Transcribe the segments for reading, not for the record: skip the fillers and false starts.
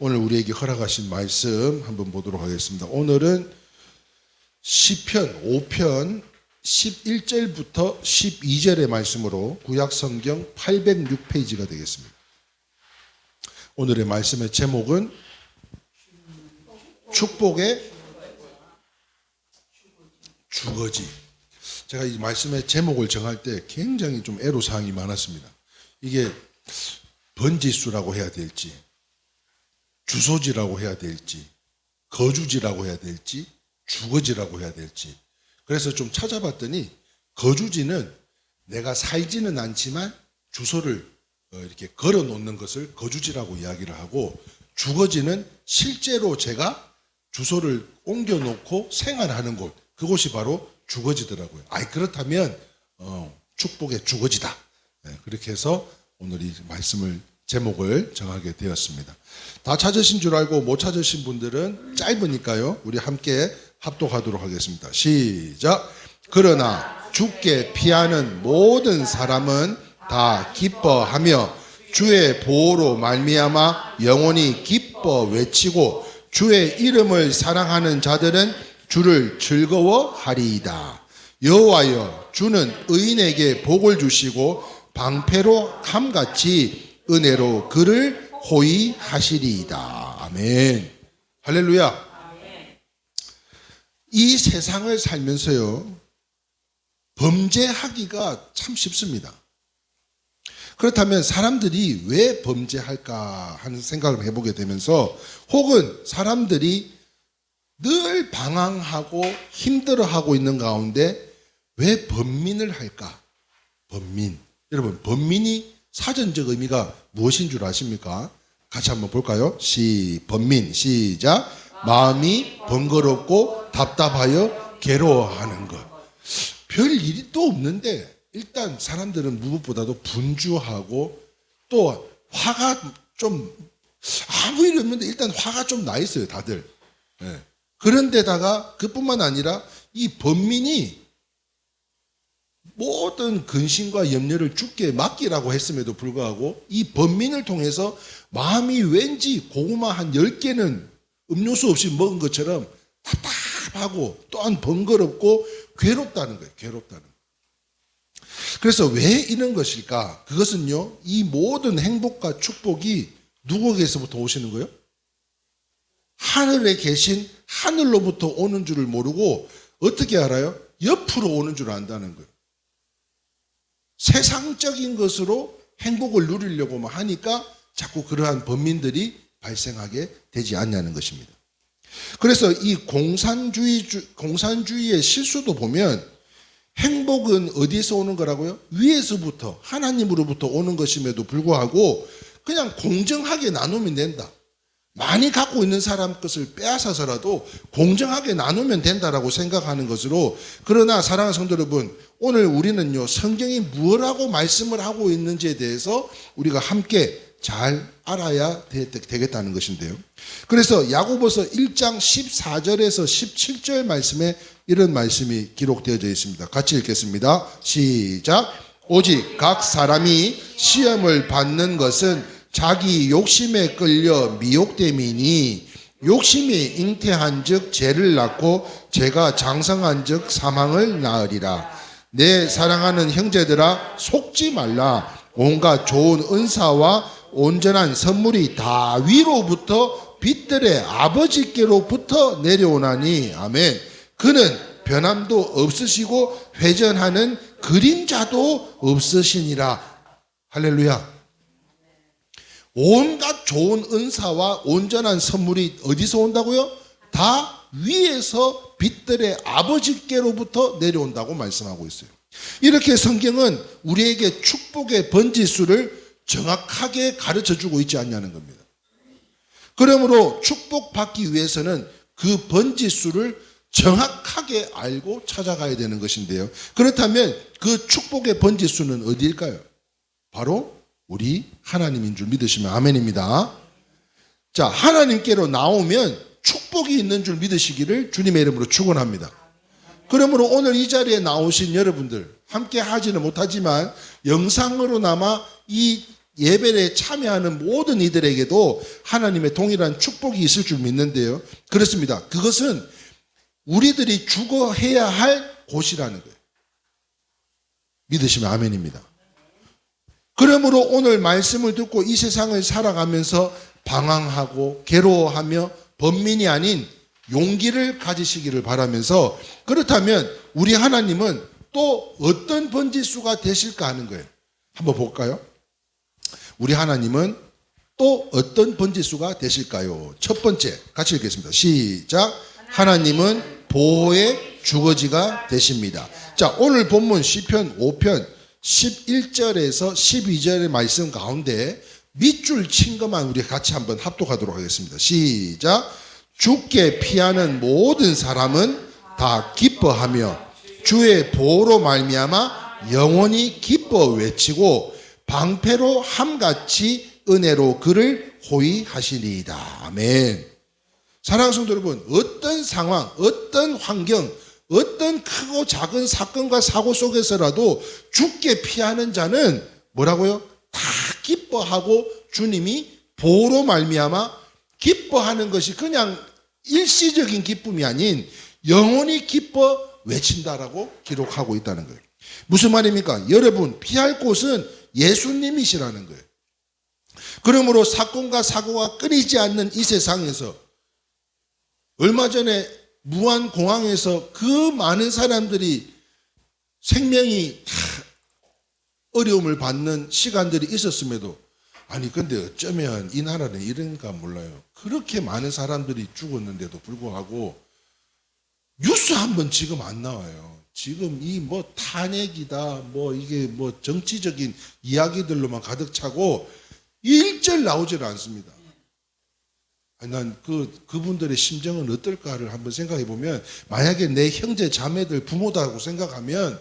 오늘 우리에게 허락하신 말씀 한번 보도록 하겠습니다. 오늘은 시편 5편 11절부터 12절의 말씀으로 구약성경 806페이지가 되겠습니다. 오늘의 말씀의 제목은 축복의 주거지. 제가 이 말씀의 제목을 정할 때 굉장히 좀 애로사항이 많았습니다. 이게 번지수라고 해야 될지, 주소지라고 해야 될지, 거주지라고 해야 될지, 주거지라고 해야 될지. 그래서 좀 찾아봤더니 거주지는 내가 살지는 않지만 주소를 이렇게 걸어 놓는 것을 거주지라고 이야기를 하고, 주거지는 실제로 제가 주소를 옮겨 놓고 생활하는 곳, 그곳이 바로 주거지더라고요. 그렇다면 축복의 주거지다. 그렇게 해서 오늘 이 말씀을 제목을 정하게 되었습니다. 다 찾으신 줄 알고 못 찾으신 분들은 짧으니까요, 우리 함께 합독하도록 하겠습니다. 시작. 그러나 주께 피하는 모든 사람은 다 기뻐하며 주의 보호로 말미암아 영원히 기뻐 외치고 주의 이름을 사랑하는 자들은 주를 즐거워하리이다. 여호와여, 주는 의인에게 복을 주시고 방패로 함같이 은혜로 그를 호위하시리이다. 아멘. 할렐루야. 이 세상을 살면서요, 범죄하기가 참 쉽습니다. 그렇다면 사람들이 왜 범죄할까 하는 생각을 해보게 되면서, 혹은 사람들이 늘 방황하고 힘들어하고 있는 가운데 왜 범민을 할까? 범민. 여러분, 범민이 사전적 의미가 무엇인 줄 아십니까? 같이 한번 볼까요? 범민. 시작. 마음이 번거롭고 답답하여 괴로워하는 것. 별 일이 또 없는데 일단 사람들은 무엇보다도 분주하고 또 화가 좀 아무 일 없는데 일단 화가 좀 나 있어요, 다들. 그런데다가 그뿐만 아니라 이 범민이 모든 근심과 염려를 주께 맡기라고 했음에도 불구하고 이 범민을 통해서 마음이 왠지 고구마 한 10개는 음료수 없이 먹은 것처럼 답답하고 또한 번거롭고 괴롭다는 거예요. 괴롭다는 거예요. 그래서 왜 이런 것일까? 그것은요, 이 모든 행복과 축복이 누구에게서부터 오시는 거예요? 하늘에 계신 하늘로부터 오는 줄을 모르고 어떻게 알아요? 옆으로 오는 줄 안다는 거예요. 세상적인 것으로 행복을 누리려고 하니까 자꾸 그러한 범민들이 발생하게 되지 않냐는 것입니다. 그래서 이 공산주의의 실수도 보면 행복은 어디에서 오는 거라고요? 위에서부터, 하나님으로부터 오는 것임에도 불구하고 그냥 공정하게 나누면 된다. 많이 갖고 있는 사람 것을 빼앗아서라도 공정하게 나누면 된다라고 생각하는 것으로, 그러나 사랑하는 성도 여러분, 오늘 우리는요, 성경이 무엇라고 말씀을 하고 있는지에 대해서 우리가 함께 잘 알아야 되겠다는 것인데요. 그래서 야고보서 1장 14절에서 17절 말씀에 이런 말씀이 기록되어져 있습니다. 같이 읽겠습니다. 시작. 오직 각 사람이 시험을 받는 것은 자기 욕심에 끌려 미혹됨이니, 욕심이 잉태한 즉 죄를 낳고 죄가 장성한 즉 사망을 낳으리라. 내 사랑하는 형제들아, 속지 말라. 온갖 좋은 은사와 온전한 선물이 다 위로부터 빛들의 아버지께로부터 내려오나니. 아멘. 그는 변함도 없으시고 회전하는 그림자도 없으시니라. 할렐루야. 온갖 좋은 은사와 온전한 선물이 어디서 온다고요? 다 위에서 빛들의 아버지께로부터 내려온다고 말씀하고 있어요. 이렇게 성경은 우리에게 축복의 번지수를 정확하게 가르쳐주고 있지 않냐는 겁니다. 그러므로 축복받기 위해서는 그 번지수를 정확하게 알고 찾아가야 되는 것인데요. 그렇다면 그 축복의 번지수는 어디일까요? 바로 우리 하나님인 줄 믿으시면 아멘입니다. 자, 하나님께로 나오면 축복이 있는 줄 믿으시기를 주님의 이름으로 축원합니다. 그러므로 오늘 이 자리에 나오신 여러분들, 함께 하지는 못하지만 영상으로나마 이 예배에 참여하는 모든 이들에게도 하나님의 동일한 축복이 있을 줄 믿는데요. 그렇습니다. 그것은 우리들이 죽어해야 할 곳이라는 거예요. 믿으시면 아멘입니다. 그러므로 오늘 말씀을 듣고 이 세상을 살아가면서 방황하고 괴로워하며 번민이 아닌 용기를 가지시기를 바라면서, 그렇다면 우리 하나님은 또 어떤 번지수가 되실까 하는 거예요. 한번 볼까요? 우리 하나님은 또 어떤 번지수가 되실까요? 첫 번째, 같이 읽겠습니다. 시작. 하나님은 보호의 주거지가 되십니다. 자, 오늘 본문 시편 5편 11절에서 12절의 말씀 가운데 밑줄 친 것만 우리 같이 한번 합독하도록 하겠습니다. 시작. 주께 피하는 모든 사람은 다 기뻐하며 주의 보호로 말미암아 영원히 기뻐 외치고 방패로 함같이 은혜로 그를 호위하시리이다. 아멘. 사랑하는 성도 여러분, 어떤 상황, 어떤 환경, 어떤 크고 작은 사건과 사고 속에서라도 주께 피하는 자는 뭐라고요? 다 기뻐하고 주님이 보호로 말미암아 기뻐하는 것이 그냥 일시적인 기쁨이 아닌 영원히 기뻐 외친다라고 기록하고 있다는 거예요. 무슨 말입니까? 여러분, 피할 곳은 예수님이시라는 거예요. 그러므로 사건과 사고가 끊이지 않는 이 세상에서 얼마 전에 무안공항에서 그 많은 사람들이 생명이 어려움을 받는 시간들이 있었음에도, 아니 근데 어쩌면 이 나라는 이런가 몰라요. 그렇게 많은 사람들이 죽었는데도 불구하고 뉴스 한 번 지금 안 나와요. 지금 이 뭐 탄핵이다, 뭐 이게 뭐 정치적인 이야기들로만 가득 차고 일절 나오질 않습니다. 난 그분들의 심정은 어떨까를 한번 생각해 보면, 만약에 내 형제 자매들 부모다고 생각하면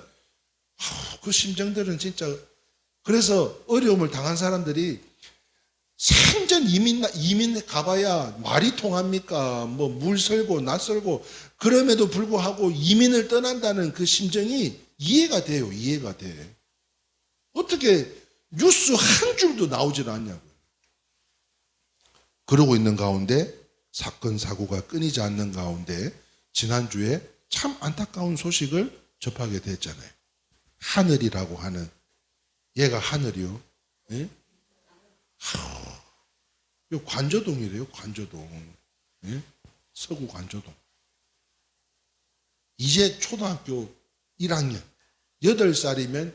그 심정들은 진짜, 그래서 어려움을 당한 사람들이 생전 이민 가봐야 말이 통합니까? 뭐 물 설고 낯설고, 그럼에도 불구하고 이민을 떠난다는 그 심정이 이해가 돼요. 이해가 돼. 어떻게 뉴스 한 줄도 나오질 않냐고요. 그러고 있는 가운데 사건 사고가 끊이지 않는 가운데 지난주에 참 안타까운 소식을 접하게 됐잖아요. 하늘이라고 하는, 얘가 하늘이요. 예? 요 관저동이래요. 관저동. 예? 서구 관저동. 이제 초등학교 1학년 8살이면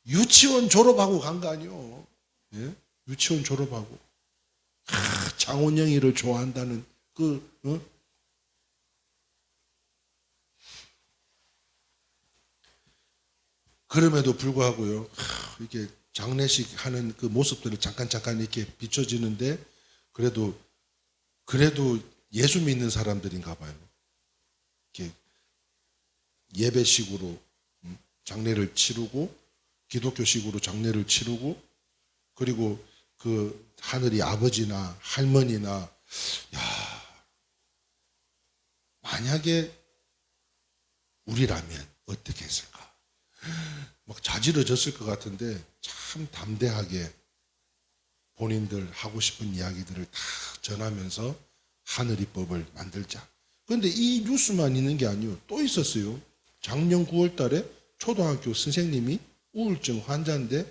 유치원 졸업하고 간 거 아니요. 예? 유치원 졸업하고 장원영이를 좋아한다는 그럼에도 불구하고요, 이렇게 장례식 하는 그 모습들을 잠깐 이렇게 비춰지는데, 그래도 예수 믿는 사람들인가 봐요. 이렇게 예배식으로 장례를 치르고, 기독교식으로 장례를 치르고, 그리고 그 하늘이 아버지나 할머니나, 만약에 우리라면 어떻게 했을까? 막 자지러졌을 것 같은데 참 담대하게 본인들 하고 싶은 이야기들을 다 전하면서 하늘이법을 만들자. 그런데 이 뉴스만 있는 게 아니에요. 또 있었어요. 작년 9월 달에 초등학교 선생님이 우울증 환자인데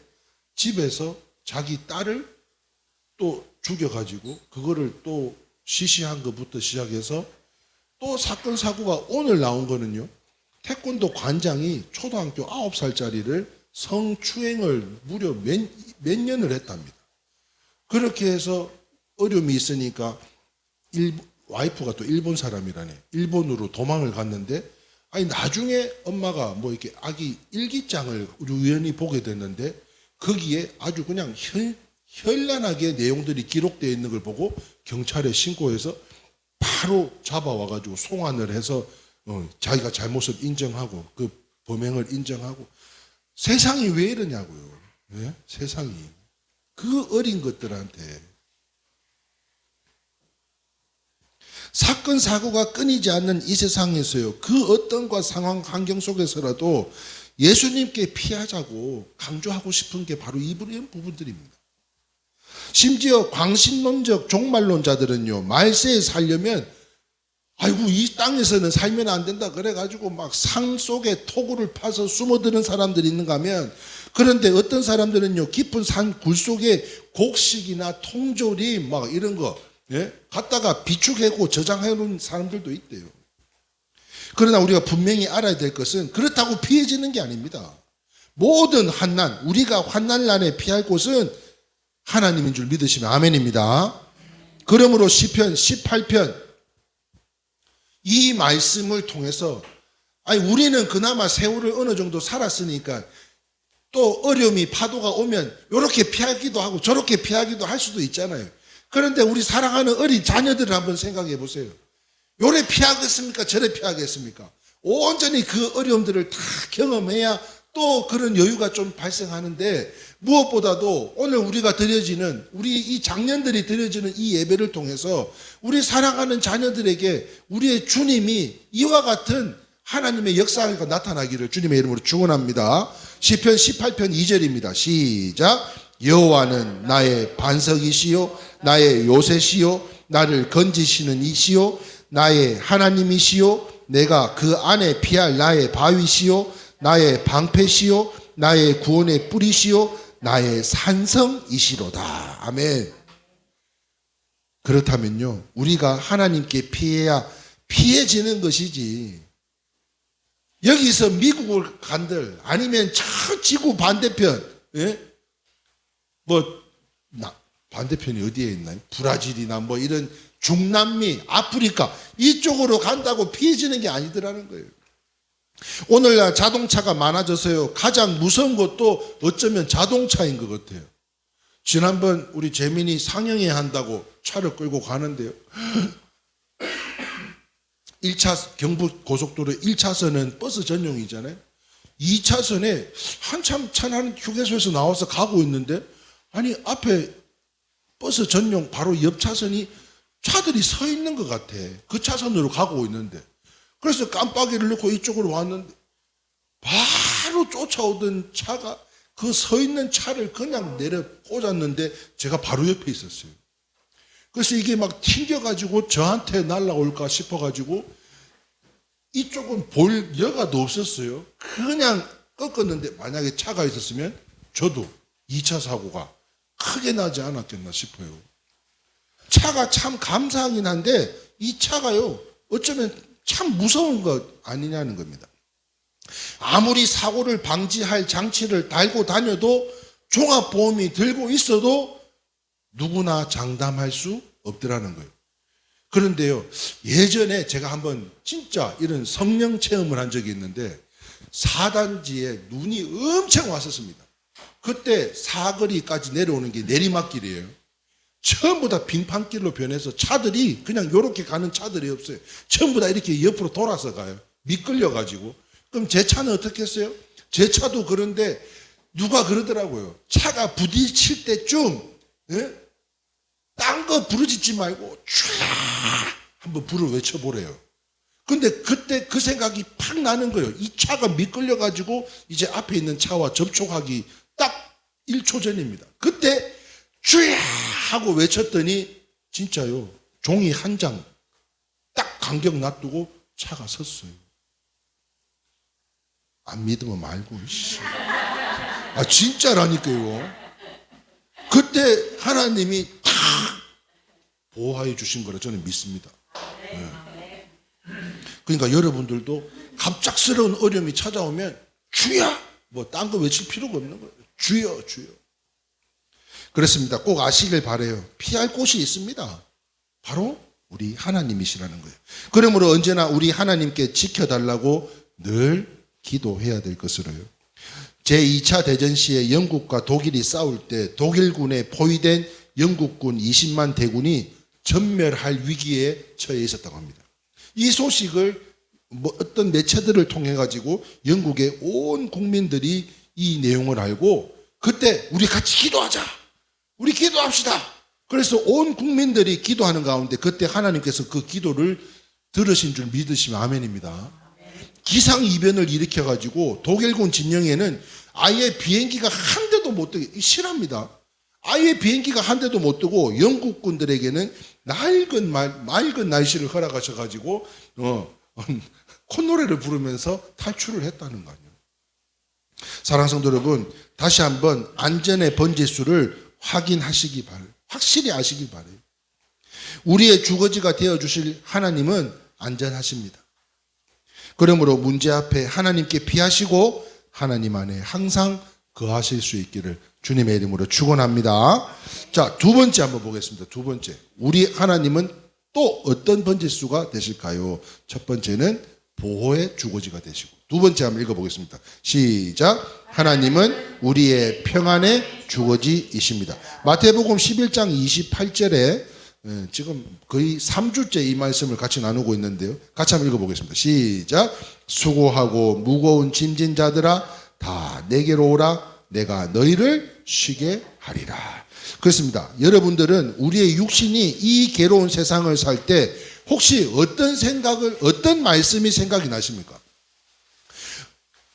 집에서 자기 딸을 또 죽여가지고 그거를 또 시시한 것부터 시작해서 또 사건 사고가 오늘 나온 거는요. 태권도 관장이 초등학교 9살짜리를 성추행을 무려 몇 년을 했답니다. 그렇게 해서 어려움이 있으니까 와이프가 또 일본 사람이라네. 일본으로 도망을 갔는데, 아니 나중에 엄마가 뭐 이렇게 아기 일기장을 우연히 보게 됐는데, 거기에 아주 그냥 현란하게 내용들이 기록되어 있는 걸 보고 경찰에 신고해서 바로 잡아와가지고 송환을 해서 자기가 잘못을 인정하고 그 범행을 인정하고. 세상이 왜 이러냐고요. 네? 세상이 그 어린 것들한테 사건 사고가 끊이지 않는 이 세상에서요, 그 어떤 상황 환경 속에서라도 예수님께 피하자고 강조하고 싶은 게 바로 이런 부분들입니다. 심지어 광신론적 종말론자들은요, 말세에 살려면 아이고 이 땅에서는 살면 안 된다 그래가지고 막 상 속에 토구를 파서 숨어드는 사람들이 있는가 하면, 그런데 어떤 사람들은요 깊은 산 굴 속에 곡식이나 통조리 막 이런 거 갖다가 비축해고 저장해 놓은 사람들도 있대요. 그러나 우리가 분명히 알아야 될 것은 그렇다고 피해지는 게 아닙니다. 모든 환난, 우리가 환난난에 피할 곳은 하나님인 줄 믿으시면 아멘입니다. 그러므로 시편 18편 이 말씀을 통해서 우리는 그나마 세월을 어느 정도 살았으니까 또 어려움이 파도가 오면 이렇게 피하기도 하고 저렇게 피하기도 할 수도 있잖아요. 그런데 우리 사랑하는 어린 자녀들을 한번 생각해 보세요. 요래 피하겠습니까? 저래 피하겠습니까? 온전히 그 어려움들을 다 경험해야 또 그런 여유가 좀 발생하는데, 무엇보다도 오늘 우리가 드려지는, 우리 이 장년들이 드려지는 이 예배를 통해서 우리 사랑하는 자녀들에게 우리의 주님이 이와 같은 하나님의 역사가 나타나기를 주님의 이름으로 축원합니다. 시편 18편 2절입니다. 시작. 여호와는 나의 반석이시요 나의 요새시요 나를 건지시는 이시요 나의 하나님이시요 내가 그 안에 피할 나의 바위시요 나의 방패시요 나의 구원의 뿌리시요 나의 산성이시로다. 아멘. 그렇다면요, 우리가 하나님께 피해야 피해지는 것이지, 여기서 미국을 간들 아니면 저 지구 반대편, 반대편이 어디에 있나요? 브라질이나 뭐 이런 중남미, 아프리카 이쪽으로 간다고 피해지는 게 아니더라는 거예요. 오늘날 자동차가 많아져서요, 가장 무서운 것도 어쩌면 자동차인 것 같아요. 지난번 우리 재민이 상영회 한다고 차를 끌고 가는데요, 1차 경부 고속도로 1차선은 버스 전용이잖아요. 2차선에 한참 차 나는 휴게소에서 나와서 가고 있는데, 앞에 버스 전용 바로 옆 차선이 차들이 서 있는 것 같아. 그 차선으로 가고 있는데, 그래서 깜빡이를 넣고 이쪽으로 왔는데 바로 쫓아오던 차가 그 서 있는 차를 그냥 내려 꽂았는데 제가 바로 옆에 있었어요. 그래서 이게 막 튕겨가지고 저한테 날아올까 싶어가지고 이쪽은 볼 여가도 없었어요. 그냥 꺾었는데 만약에 차가 있었으면 저도 2차 사고가 크게 나지 않았겠나 싶어요. 차가 참 감사하긴 한데 이 차가요, 어쩌면 참 무서운 것 아니냐는 겁니다. 아무리 사고를 방지할 장치를 달고 다녀도, 종합보험이 들고 있어도 누구나 장담할 수 없더라는 거예요. 그런데요, 예전에 제가 한번 진짜 이런 성령 체험을 한 적이 있는데, 4단지에 눈이 엄청 왔었습니다. 그때 사거리까지 내려오는 게 내리막길이에요. 전부 다 빙판길로 변해서 차들이 그냥 이렇게 가는 차들이 없어요. 전부 다 이렇게 옆으로 돌아서 가요. 미끌려가지고. 그럼 제 차는 어떻게 했어요? 제 차도 그런데 누가 그러더라고요. 차가 부딪힐 때쯤 딴 거 부르짖지 말고 촤 한번 불을 외쳐보래요. 근데 그때 그 생각이 팍 나는 거예요. 이 차가 미끌려가지고 이제 앞에 있는 차와 접촉하기 딱 1초 전입니다. 그때 쥐야 하고 외쳤더니 진짜요, 종이 한 장 딱 간격 놔두고 차가 섰어요. 안 믿으면 말고. 진짜라니까요. 그때 하나님이 탁 보호해 주신 거라 저는 믿습니다. 네. 그러니까 여러분들도 갑작스러운 어려움이 찾아오면 주야 뭐 딴 거 외칠 필요가 없는 거예요. 주여 주여. 그렇습니다. 꼭 아시길 바라요. 피할 곳이 있습니다. 바로 우리 하나님이시라는 거예요. 그러므로 언제나 우리 하나님께 지켜달라고 늘 기도해야 될 것으로요. 제2차 대전 시에 영국과 독일이 싸울 때 독일군에 포위된 영국군 20만 대군이 전멸할 위기에 처해 있었다고 합니다. 이 소식을 어떤 매체들을 통해 가지고 영국의 온 국민들이 이 내용을 알고, 그때 우리 같이 기도하자, 우리 기도합시다. 그래서 온 국민들이 기도하는 가운데 그때 하나님께서 그 기도를 들으신 줄 믿으시면 아멘입니다. 기상이변을 일으켜가지고 독일군 진영에는 아예 비행기가 한 대도 못 되게, 실합니다. 아예 비행기가 한 대도 못 뜨고 영국군들에게는 맑은 날씨를 허락하셔가지고 콧노래를 부르면서 탈출을 했다는 거 아니에요. 사랑하는 성도 여러분, 다시 한번 안전의 번지수를 확인하시기 바래요. 확실히 아시기 바래요. 우리의 주거지가 되어주실 하나님은 안전하십니다. 그러므로 문제 앞에 하나님께 피하시고 하나님 안에 항상 거하실 수 있기를 주님의 이름으로 축원합니다. 자, 두 번째 한번 보겠습니다. 두 번째, 우리 하나님은 또 어떤 번지수가 되실까요? 첫 번째는 보호의 주거지가 되시고, 두 번째 한번 읽어보겠습니다. 시작. 하나님은 우리의 평안의 주거지이십니다. 마태복음 11장 28절에 지금 거의 3주째 이 말씀을 같이 나누고 있는데요. 같이 한번 읽어보겠습니다. 시작. 수고하고 무거운 짐진 자들아 다 내게로 오라. 내가 너희를 쉬게 하리라. 그렇습니다. 여러분들은 우리의 육신이 이 괴로운 세상을 살 때 혹시 어떤 말씀이 생각이 나십니까?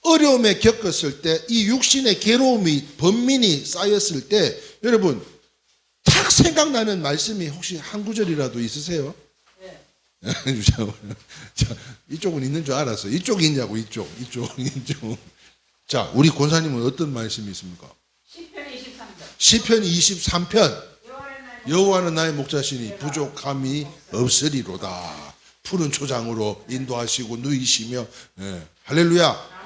어려움에 겪었을 때 이 육신의 괴로움이 번민이 쌓였을 때 여러분 탁 생각나는 말씀이 혹시 한 구절이라도 있으세요? 네. 자, 이쪽은 있는 줄 알았어요. 이쪽이 있냐고. 이쪽. 자, 우리 권사님은 어떤 말씀이 있습니까? 시편 23편. 여호와는 나의 목자시니 부족함이 없으리로다. 푸른 초장으로 인도하시고 누이시며. 네. 할렐루야.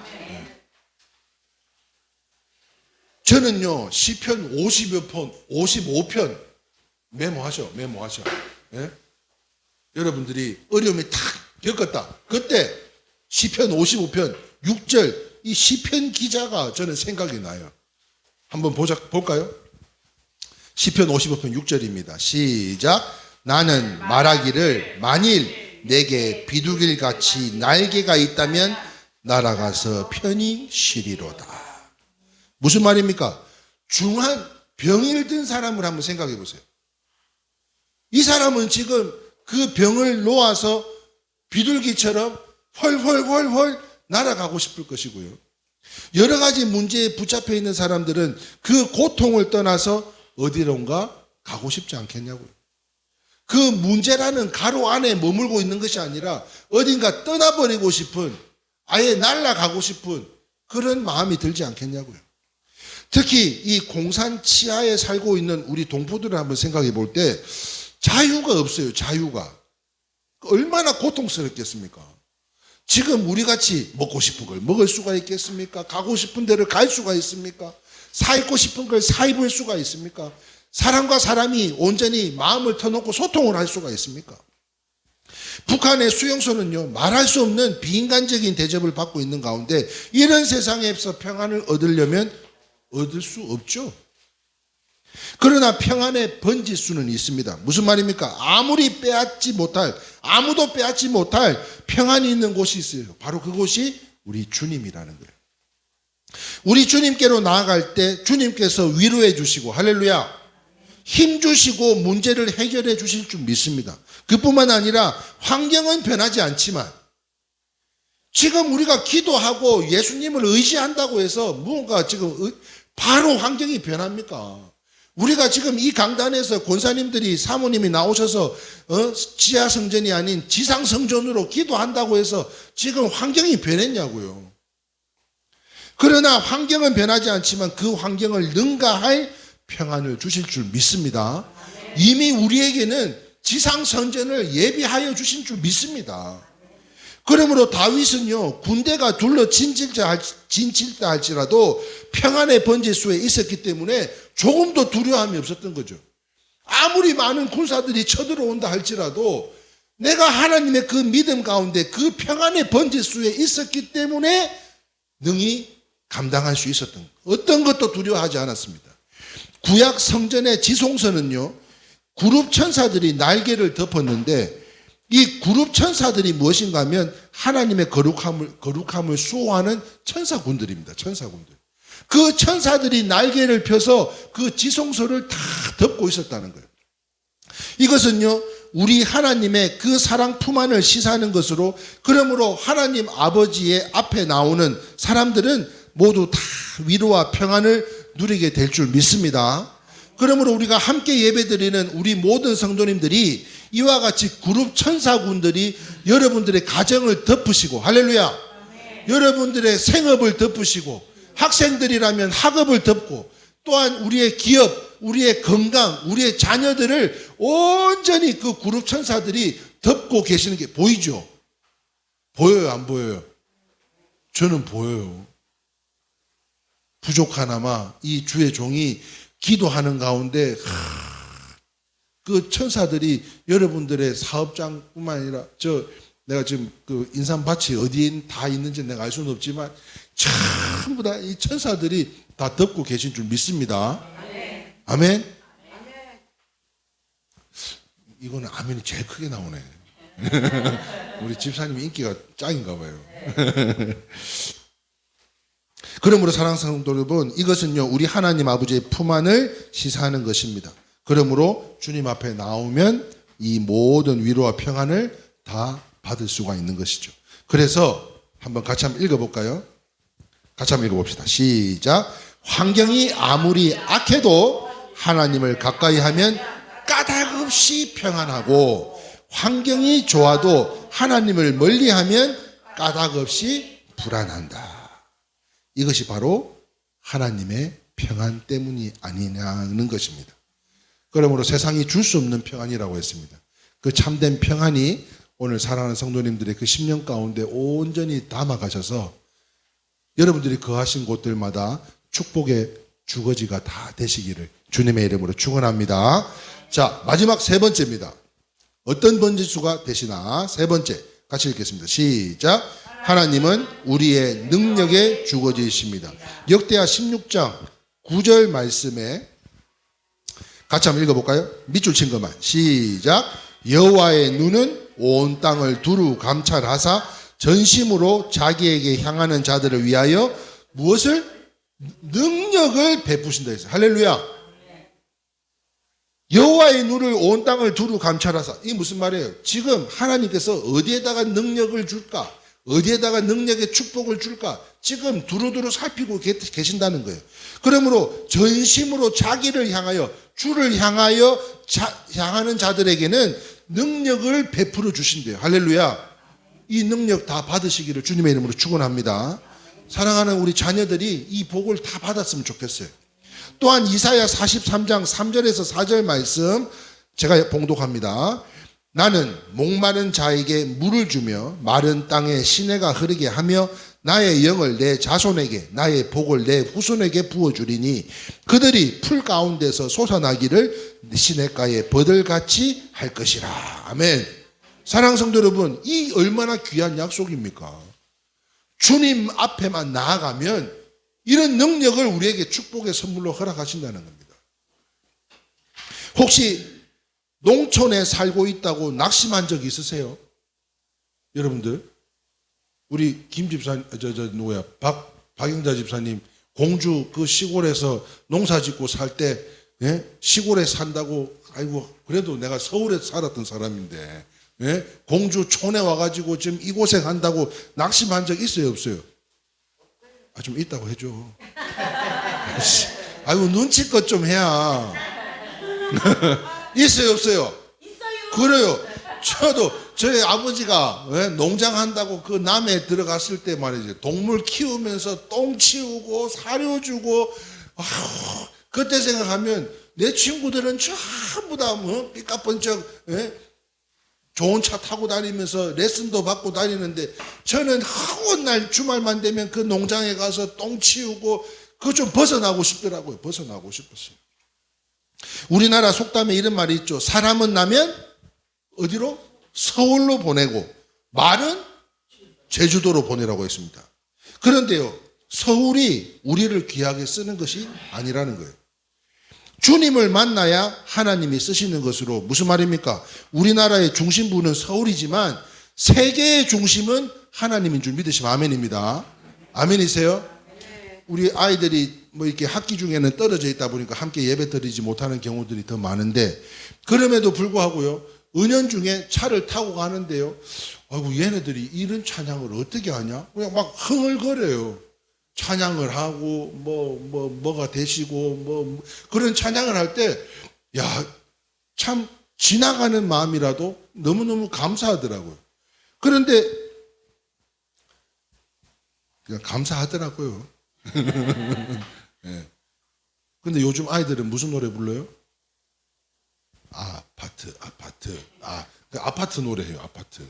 저는요, 시편 55편 메모하셔. 예? 여러분들이 어려움이 탁 겪었다. 그때 시편 55편 6절 이 시편 기자가 저는 생각이 나요. 한번 볼까요? 시편 55편 6절입니다. 시작. 나는 말하기를 만일 내게 비둘기같이 날개가 있다면 날아가서 편히 쉬리로다. 무슨 말입니까? 중한 병을 든 사람을 한번 생각해 보세요. 이 사람은 지금 그 병을 놓아서 비둘기처럼 훨훨 날아가고 싶을 것이고요. 여러 가지 문제에 붙잡혀 있는 사람들은 그 고통을 떠나서 어디론가 가고 싶지 않겠냐고요. 그 문제라는 가로 안에 머물고 있는 것이 아니라 어딘가 떠나버리고 싶은, 아예 날아가고 싶은 그런 마음이 들지 않겠냐고요. 특히 이 공산 치하에 살고 있는 우리 동포들을 한번 생각해 볼 때 자유가 없어요. 자유가. 얼마나 고통스럽겠습니까? 지금 우리같이 먹고 싶은 걸 먹을 수가 있겠습니까? 가고 싶은 데를 갈 수가 있습니까? 사입고 싶은 걸 사입을 수가 있습니까? 사람과 사람이 온전히 마음을 터놓고 소통을 할 수가 있습니까? 북한의 수용소는요, 말할 수 없는 비인간적인 대접을 받고 있는 가운데 이런 세상에서 평안을 얻으려면 얻을 수 없죠. 그러나 평안의 번지수는 있습니다. 무슨 말입니까? 아무도 빼앗지 못할 평안이 있는 곳이 있어요. 바로 그곳이 우리 주님이라는 거예요. 우리 주님께로 나아갈 때 주님께서 위로해 주시고, 할렐루야, 힘 주시고 문제를 해결해 주실 줄 믿습니다. 그뿐만 아니라 환경은 변하지 않지만 지금 우리가 기도하고 예수님을 의지한다고 해서 무언가 지금 바로 환경이 변합니까? 우리가 지금 이 강단에서 권사님들이 사모님이 나오셔서 지하 성전이 아닌 지상 성전으로 기도한다고 해서 지금 환경이 변했냐고요. 그러나 환경은 변하지 않지만 그 환경을 능가할 평안을 주실 줄 믿습니다. 이미 우리에게는 지상 성전을 예비하여 주신 줄 믿습니다. 그러므로 다윗은요, 군대가 둘러 진칠다 할지라도 평안의 번지수에 있었기 때문에 조금도 두려움이 없었던 거죠. 아무리 많은 군사들이 쳐들어온다 할지라도 내가 하나님의 그 믿음 가운데 그 평안의 번지수에 있었기 때문에 능히 감당할 수 있었던 거예요. 어떤 것도 두려워하지 않았습니다. 구약 성전의 지성소는요, 그룹 천사들이 날개를 덮었는데 이 그룹 천사들이 무엇인가 하면 하나님의 거룩함을 수호하는 천사군들입니다. 천사군들. 그 천사들이 날개를 펴서 그 지성소를 다 덮고 있었다는 거예요. 이것은요, 우리 하나님의 그 사랑 품 안을 시사하는 것으로, 그러므로 하나님 아버지의 앞에 나오는 사람들은 모두 다 위로와 평안을 누리게 될 줄 믿습니다. 그러므로 우리가 함께 예배드리는 우리 모든 성도님들이 이와 같이 그룹 천사군들이 여러분들의 가정을 덮으시고, 할렐루야, 여러분들의 생업을 덮으시고, 학생들이라면 학업을 덮고, 또한 우리의 기업, 우리의 건강, 우리의 자녀들을 온전히 그 그룹 천사들이 덮고 계시는 게 보이죠? 보여요, 안 보여요? 저는 보여요. 부족하나마 이 주의 종이 기도하는 가운데 그 천사들이 여러분들의 사업장뿐만 아니라 내가 지금 그 인삼밭이 어디에 다 있는지 내가 알 수는 없지만 전부 다 이 천사들이 다 덮고 계신 줄 믿습니다. 아멘. 이거는 아멘이 제일 크게 나오네. 우리 집사님 인기가 짱인가 봐요. 그러므로 사랑하는 성도 여러분, 이것은요 우리 하나님 아버지의 품안을 시사하는 것입니다. 그러므로 주님 앞에 나오면 이 모든 위로와 평안을 다 받을 수가 있는 것이죠. 그래서 한번 같이 한번 읽어볼까요? 같이 한번 읽어봅시다. 시작. 환경이 아무리 악해도 하나님을 가까이 하면 까닭없이 평안하고, 환경이 좋아도 하나님을 멀리하면 까닭없이 불안한다. 이것이 바로 하나님의 평안 때문이 아니냐는 것입니다. 그러므로 세상이 줄 수 없는 평안이라고 했습니다. 그 참된 평안이 오늘 사랑하는 성도님들의 그 10년 가운데 온전히 담아가셔서 여러분들이 거하신 곳들마다 축복의 주거지가 다 되시기를 주님의 이름으로 축원합니다. 자, 마지막 세 번째입니다. 어떤 번지수가 되시나? 세 번째 같이 읽겠습니다. 시작. 하나님은 우리의 능력의 주거지이십니다. 역대하 16장 9절 말씀에 같이 한번 읽어볼까요? 밑줄 친 것만. 시작. 여호와의 눈은 온 땅을 두루 감찰하사 전심으로 자기에게 향하는 자들을 위하여 무엇을? 능력을 베푸신다 했어요. 할렐루야. 여호와의 눈을 온 땅을 두루 감찰하사. 이게 무슨 말이에요? 지금 하나님께서 어디에다가 능력을 줄까? 어디에다가 능력의 축복을 줄까? 지금 두루두루 살피고 계신다는 거예요. 그러므로 전심으로 자기를 향하여, 주를 향하여 향하는 자들에게는 능력을 베풀어 주신대요. 할렐루야. 이 능력 다 받으시기를 주님의 이름으로 축원합니다. 사랑하는 우리 자녀들이 이 복을 다 받았으면 좋겠어요. 또한 이사야 43장 3절에서 4절 말씀 제가 봉독합니다. 나는 목마른 자에게 물을 주며 마른 땅에 시내가 흐르게 하며 나의 영을 내 자손에게, 나의 복을 내 후손에게 부어주리니 그들이 풀 가운데서 솟아나기를 시냇가에 버들같이 할 것이라. 아멘. 사랑하는 성도 여러분, 이 얼마나 귀한 약속입니까? 주님 앞에만 나아가면 이런 능력을 우리에게 축복의 선물로 허락하신다는 겁니다. 혹시 농촌에 살고 있다고 낙심한 적 있으세요? 여러분들, 우리 김 집사님, 박영자 집사님, 공주 그 시골에서 농사 짓고 살 때, 예? 시골에 산다고, 아이고, 그래도 내가 서울에 살았던 사람인데, 예? 공주 촌에 와가지고 지금 이곳에 간다고 낙심한 적 있어요, 없어요? 아, 좀 있다고 해줘. 아이고, 눈치껏 좀 해야. 있어요, 없어요? 있어요. 그래요. 저희 아버지가 농장한다고 그 남해 들어갔을 때 말이죠. 동물 키우면서 똥 치우고 사료 주고, 그때 생각하면 내 친구들은 전부 다 삐까뻔쩍 좋은 차 타고 다니면서 레슨도 받고 다니는데 저는 허운 날 주말만 되면 그 농장에 가서 똥 치우고 그거 좀 벗어나고 싶더라고요. 벗어나고 싶었어요. 우리나라 속담에 이런 말이 있죠. 사람은 나면 어디로? 서울로 보내고 말은 제주도로 보내라고 했습니다. 그런데요, 서울이 우리를 귀하게 쓰는 것이 아니라는 거예요. 주님을 만나야 하나님이 쓰시는 것으로, 무슨 말입니까? 우리나라의 중심부는 서울이지만 세계의 중심은 하나님인 줄 믿으시면 아멘입니다. 아멘이세요? 우리 아이들이 뭐 이렇게 학기 중에는 떨어져 있다 보니까 함께 예배 드리지 못하는 경우들이 더 많은데, 그럼에도 불구하고요, 은연중에 차를 타고 가는데요, 아이고, 얘네들이 이런 찬양을 어떻게 하냐? 그냥 막 흥얼거려요. 찬양을 하고 뭐가 되시고 그런 찬양을 할 때 참 지나가는 마음이라도 너무너무 감사하더라고요. 그런데 그냥 감사하더라고요. 네. 근데 요즘 아이들은 무슨 노래 불러요? 아파트. 그 아파트 노래예요, 아파트.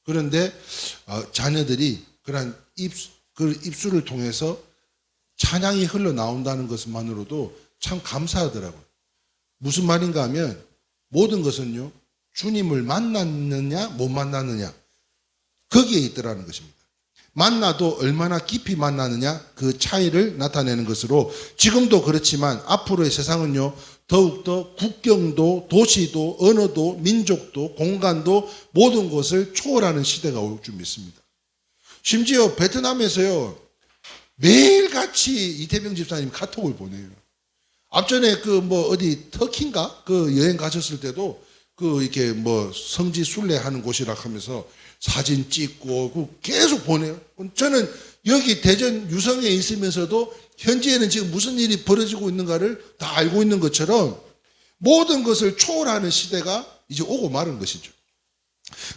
그런데 자녀들이 그런 입술을 통해서 찬양이 흘러나온다는 것만으로도 참 감사하더라고요. 무슨 말인가 하면 모든 것은요, 주님을 만났느냐 못 만났느냐 거기에 있더라는 것입니다. 만나도 얼마나 깊이 만나느냐 그 차이를 나타내는 것으로 지금도 그렇지만 앞으로의 세상은요, 더욱더 국경도 도시도 언어도 민족도 공간도 모든 것을 초월하는 시대가 올 줄 믿습니다. 심지어 베트남에서요, 매일같이 이태병 집사님 카톡을 보내요. 앞전에 어디 터키인가 여행 가셨을 때도 이렇게 성지 순례하는 곳이라 하면서 사진 찍고 계속 보내요. 저는 여기 대전 유성에 있으면서도 현지에는 지금 무슨 일이 벌어지고 있는가를 다 알고 있는 것처럼 모든 것을 초월하는 시대가 이제 오고 마는 것이죠.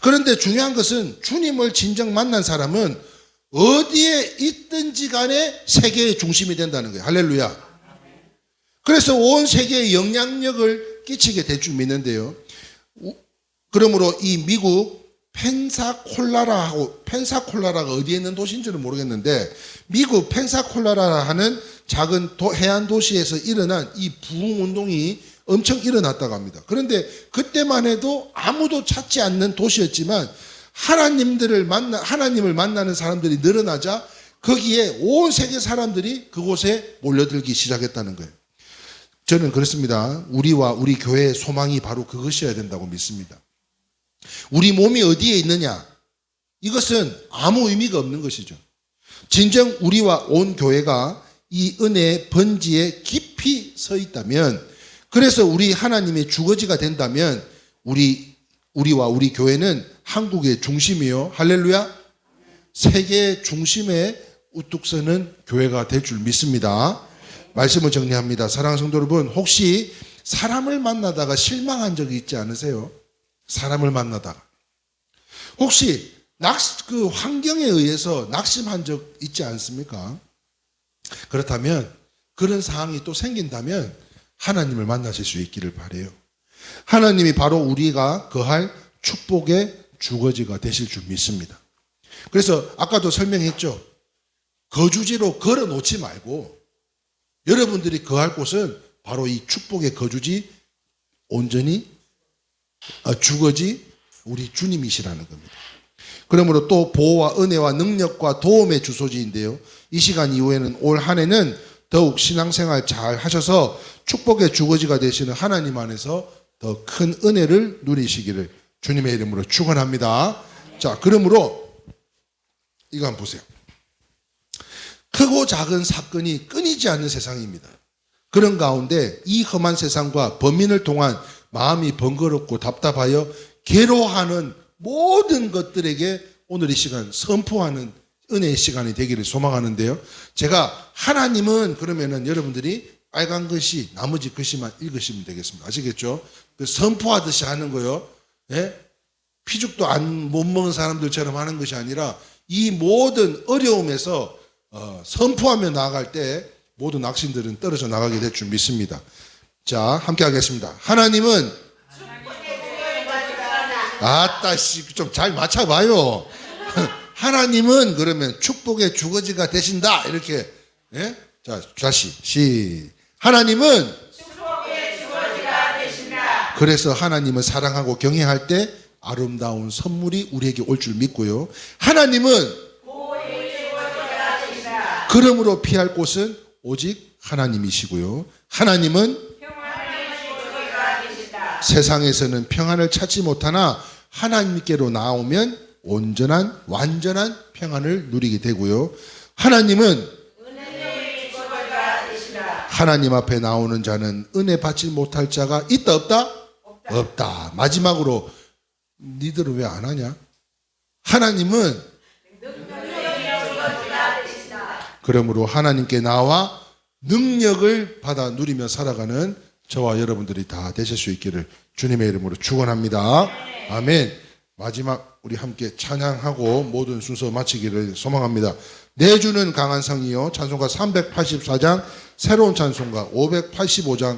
그런데 중요한 것은 주님을 진정 만난 사람은 어디에 있든지 간에 세계의 중심이 된다는 거예요. 할렐루야. 그래서 온 세계에 영향력을 끼치게 될 줄 믿는데요. 그러므로 이 미국 펜사콜라라가 어디에 있는 도시인지는 모르겠는데 미국 펜사콜라라 하는 작은 해안 도시에서 일어난 이 부흥운동이 엄청 일어났다고 합니다. 그런데 그때만 해도 아무도 찾지 않는 도시였지만 하나님을 만나는 사람들이 늘어나자 거기에 온 세계 사람들이 그곳에 몰려들기 시작했다는 거예요. 저는 그렇습니다. 우리와 우리 교회의 소망이 바로 그것이어야 된다고 믿습니다. 우리 몸이 어디에 있느냐? 이것은 아무 의미가 없는 것이죠. 진정 우리와 온 교회가 이 은혜의 번지에 깊이 서 있다면, 그래서 우리 하나님의 주거지가 된다면 우리와 우리 교회는 한국의 중심이요, 할렐루야, 세계의 중심에 우뚝 서는 교회가 될 줄 믿습니다. 말씀을 정리합니다. 사랑하는 성도 여러분, 혹시 사람을 만나다가 실망한 적이 있지 않으세요? 사람을 만나다가 혹시 그 환경에 의해서 낙심한 적 있지 않습니까? 그렇다면 그런 상황이 또 생긴다면 하나님을 만나실 수 있기를 바라요. 하나님이 바로 우리가 거할 축복의 주거지가 되실 줄 믿습니다. 그래서 아까도 설명했죠. 거주지로 걸어 놓지 말고 여러분들이 거할 곳은 바로 이 축복의 거주지, 온전히 주거지 우리 주님이시라는 겁니다. 그러므로 또 보호와 은혜와 능력과 도움의 주소지인데요. 이 시간 이후에는 올 한 해는 더욱 신앙생활 잘 하셔서 축복의 주거지가 되시는 하나님 안에서 더 큰 은혜를 누리시기를 주님의 이름으로 축원합니다. 자, 그러므로 이거 한번 보세요. 크고 작은 사건이 끊이지 않는 세상입니다. 그런 가운데 이 험한 세상과 범인을 통한 마음이 번거롭고 답답하여 괴로워하는 모든 것들에게 오늘 이 시간 선포하는 은혜의 시간이 되기를 소망하는데요. 제가 하나님은 그러면은 여러분들이 빨간 글씨, 나머지 글씨만 읽으시면 되겠습니다. 아시겠죠? 그 선포하듯이 하는 거요. 예? 피죽도 못 먹은 사람들처럼 하는 것이 아니라 이 모든 어려움에서 선포하며 나아갈 때 모든 악신들은 떨어져 나가게 될 줄 믿습니다. 자, 함께 하겠습니다. 하나님은 아따씨 좀 잘 맞춰봐요. 하나님은 그러면 축복의 주거지가 되신다 이렇게. 예? 자, 다시 하나님은 축복의 주거지가 되신다. 그래서 하나님을 사랑하고 경외할 때 아름다운 선물이 우리에게 올 줄 믿고요. 하나님은 그러므로 피할 곳은 오직 하나님이시고요. 하나님은 세상에서는 평안을 찾지 못하나 하나님께로 나오면 온전한 완전한 평안을 누리게 되고요. 하나님은 하나님 앞에 나오는 자는 은혜 받지 못할 자가 있다 없다? 없다. 마지막으로 니들은 왜 안 하냐? 하나님은 그러므로 하나님께 나와 능력을 받아 누리며 살아가는 저와 여러분들이 다 되실 수 있기를 주님의 이름으로 축원합니다. 아멘. 마지막 우리 함께 찬양하고 모든 순서 마치기를 소망합니다. 내주는 강한 성이요 찬송가 384장 새로운 찬송가 585장